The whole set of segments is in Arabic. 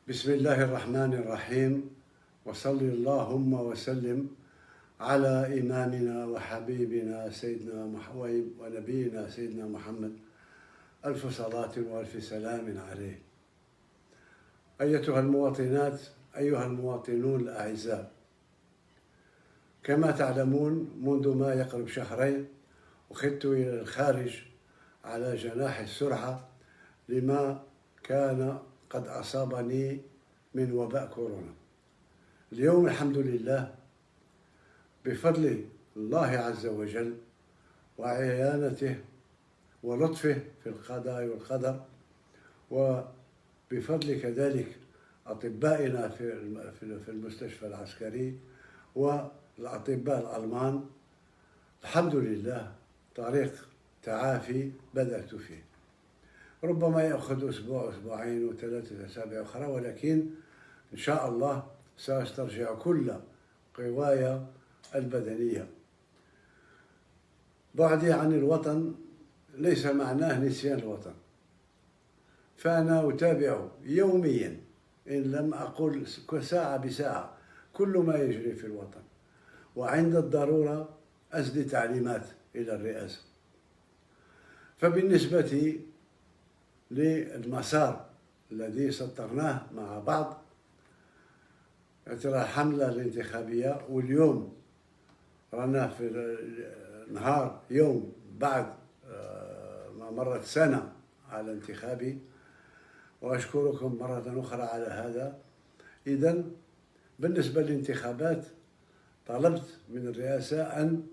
بسم الله الرحمن الرحيم، وصل اللهم وسلم على إمامنا وحبيبنا سيدنا ونبينا سيدنا محمد، ألف صلاة وألف سلام عليه. أيتها المواطنات، أيها المواطنون الأعزاء، كما تعلمون منذ ما يقرب شهرين أخذت إلى الخارج على جناح السرعة لما كان قد أصابني من وباء كورونا. اليوم الحمد لله بفضل الله عز وجل وعيانته ولطفه في القضاء والقدر، وبفضل كذلك أطبائنا في المستشفى العسكري والأطباء الألمان، الحمد لله طريق تعافي بدأت فيه. ربما يأخذ أسبوع أسبوعين وثلاثة أسابيع أخرى، ولكن إن شاء الله سأسترجع كل قواي البدنية. بعدي عن الوطن ليس معناه نسيان الوطن، فأنا أتابع يوميا إن لم أقل ساعة بساعة كل ما يجري في الوطن، وعند الضرورة أسدي تعليمات إلى الرئاسة. فبالنسبة للمسار الذي سطرناه مع بعض الحملة الانتخابية، واليوم رانا في نهار يوم بعد ما مرت سنة على انتخابي، وأشكركم مرة أخرى على هذا. إذن بالنسبة للانتخابات طلبت من الرئاسة أن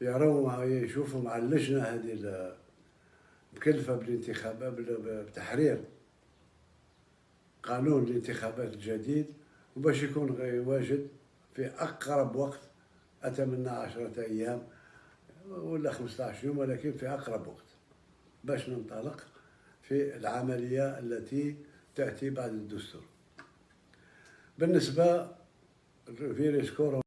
يشوفوا مع اللجنة هذه مكلفة بالانتخابات بتحرير قانون الانتخابات الجديد، وباش يكون واجد في أقرب وقت. أتمنى 10 أيام ولا 15 يوم، ولكن في أقرب وقت باش ننطلق في العملية التي تأتي بعد الدستور. بالنسبة لفيروس كورونا